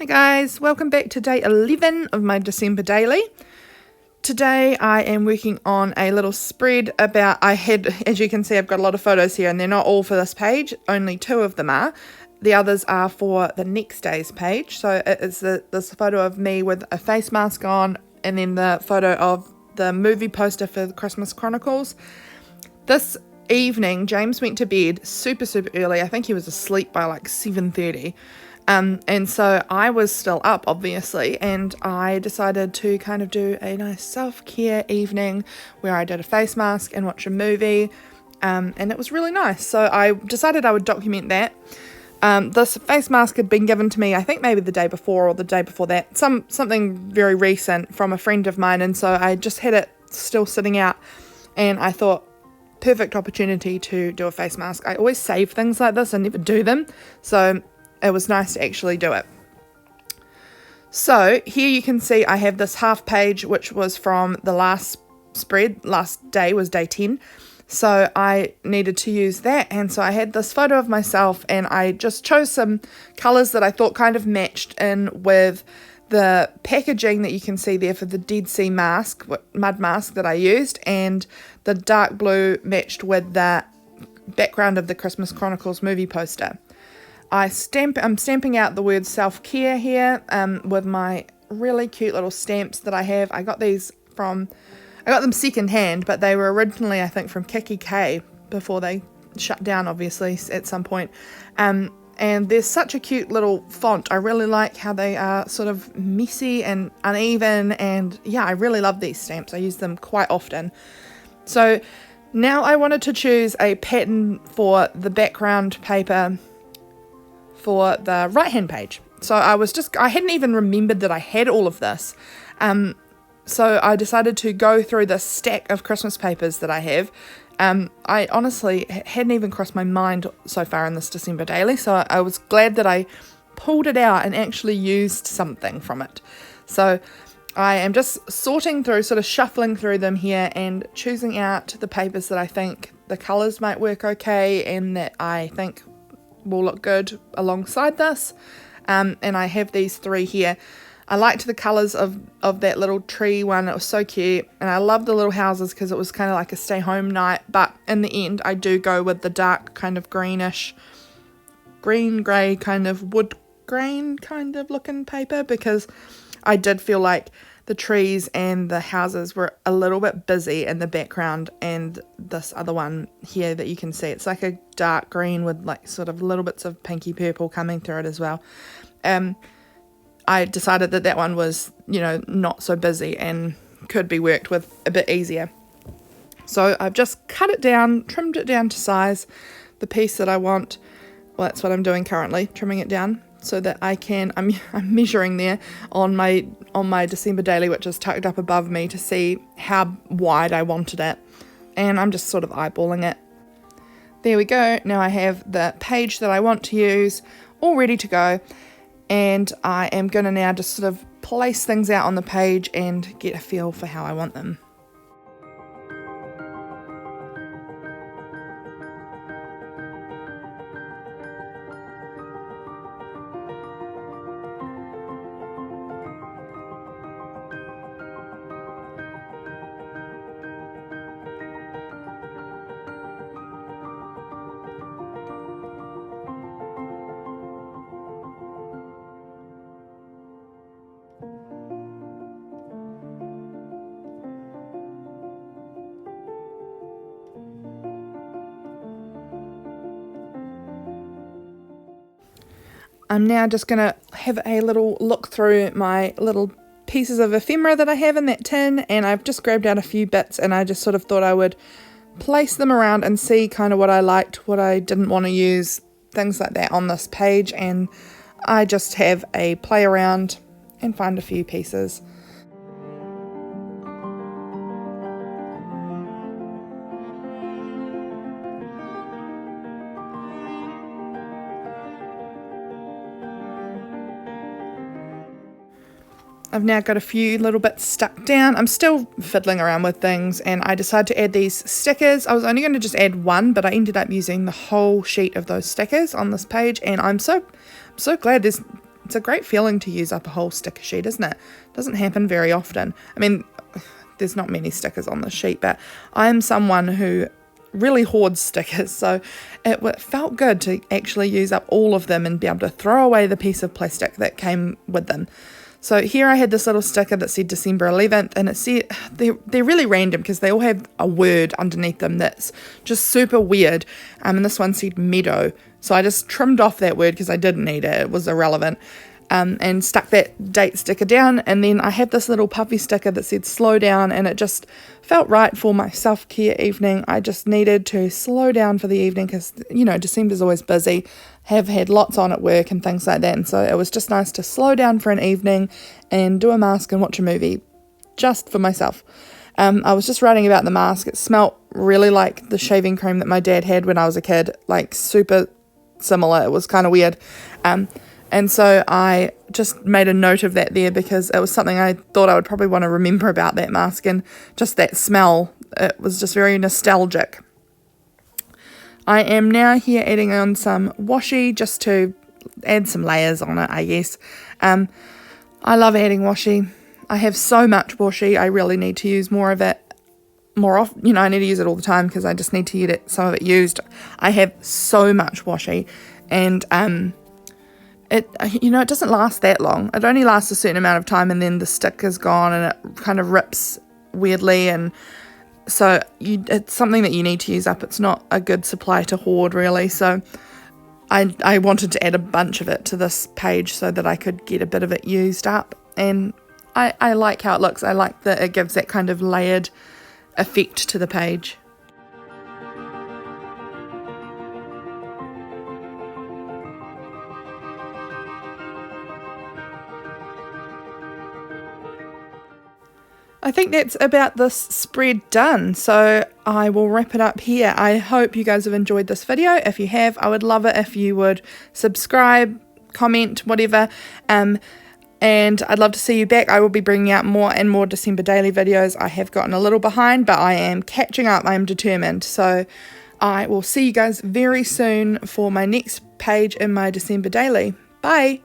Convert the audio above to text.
Hi guys, welcome back to day 11 of my December daily. Today I am working on a little spread about, as you can see, I've got a lot of photos here and they're not all for this page, only 2 of them are. The others are for the next day's page. So it's this photo of me with a face mask on and then the photo of the movie poster for the Christmas Chronicles. This evening, James went to bed super early. I think he was asleep by like 7:30. And so I was still up, obviously, and I decided to kind of do a nice self-care evening where I did a face mask and watch a movie, and it was really nice. So I decided I would document that. This face mask had been given to me, I think maybe the day before or the day before that, something very recent from a friend of mine, and so I just had it still sitting out, and I thought, perfect opportunity to do a face mask. I always save things like this, I never do them, so it was nice to actually do it. So here you can see I have this half page which was from the last spread. Last day was day 10. So I needed to use that, and so I had this photo of myself and I just chose some colours that I thought kind of matched in with the packaging that you can see there for the Dead Sea mask, mud mask that I used, and the dark blue matched with the background of the Christmas Chronicles movie poster. I'm stamping out the word self-care here with my really cute little stamps that I have. I got them second hand, but they were originally, I think, from kikki.K before they shut down, obviously, at some point. And they're such a cute little font. I really like how they are sort of messy and uneven, and yeah, I really love these stamps. I use them quite often. So now I wanted to choose a pattern for the background paper for the right hand page. So I hadn't even remembered that I had all of this. So I decided to go through the stack of Christmas papers that I have. I honestly hadn't even crossed my mind so far in this December daily, so I was glad that I pulled it out and actually used something from it. So I am just sorting through, sort of shuffling through them here and choosing out the papers that I think the colours might work okay and that I think will look good alongside this, and I have these 3 here. I liked the colours of that little tree one. It was so cute, and I love the little houses because it was kind of like a stay home night, but in the end I do go with the dark kind of greenish, green grey kind of wood grain kind of looking paper, because I did feel like the trees and the houses were a little bit busy in the background, and this other one here that you can see, it's like a dark green with like sort of little bits of pinky purple coming through it as well. I decided that one was, not so busy and could be worked with a bit easier. So I've just cut it down, trimmed it down to size, the piece that I want. Well, that's what I'm doing currently, trimming it down so that I'm measuring there on my December daily, which is tucked up above me, to see how wide I wanted it, and I'm just sort of eyeballing it. There we go. Now I have the page that I want to use all ready to go, and I am going to now just sort of place things out on the page and get a feel for how I want them. I'm now just going to have a little look through my little pieces of ephemera that I have in that tin, and I've just grabbed out a few bits, and I just sort of thought I would place them around and see kind of what I liked, what I didn't want to use, things like that on this page, and I just have a play around and find a few pieces. I've now got a few little bits stuck down. I'm still fiddling around with things, and I decided to add these stickers. I was only going to just add one, but I ended up using the whole sheet of those stickers on this page, and I'm so glad there's it's a great feeling to use up a whole sticker sheet, isn't it? Doesn't happen very often. I mean, there's not many stickers on the sheet, but I'm someone who really hoards stickers, so it felt good to actually use up all of them and be able to throw away the piece of plastic that came with them. So here I had this little sticker that said December 11th, and it said, they're really random because they all have a word underneath them that's just super weird, and this one said meadow, so I just trimmed off that word because I didn't need it, it was irrelevant. And stuck that date sticker down, and then I had this little puffy sticker that said slow down, and it just felt right for my self-care evening. I just needed to slow down for the evening because, you know, December's always busy, have had lots on at work and things like that, and so it was just nice to slow down for an evening and do a mask and watch a movie just for myself. I was just writing about the mask. It smelt really like the shaving cream that my dad had when I was a kid, like super similar. It was kind of weird. And so I just made a note of that there because it was something I thought I would probably want to remember about that mask, and just that smell, it was just very nostalgic. I am now here adding on some washi just to add some layers on it, I guess. I love adding washi. I have so much washi, I really need to use more of it more often. You know, I need to use it all the time because I just need to get some of it used. I have so much washi, and it doesn't last that long. It only lasts a certain amount of time, and then the stick is gone and it kind of rips weirdly, and so it's something that you need to use up. It's not a good supply to hoard, really. So I wanted to add a bunch of it to this page so that I could get a bit of it used up, and I like how it looks. I like that it gives that kind of layered effect to the page. I think that's about this spread done, so I will wrap it up here. I hope you guys have enjoyed this video. If you have, I would love it if you would subscribe, comment, whatever, and I'd love to see you back. I will be bringing out more and more December daily videos. I have gotten a little behind, but I am catching up. I am determined, so I will see you guys very soon for my next page in my December daily. Bye!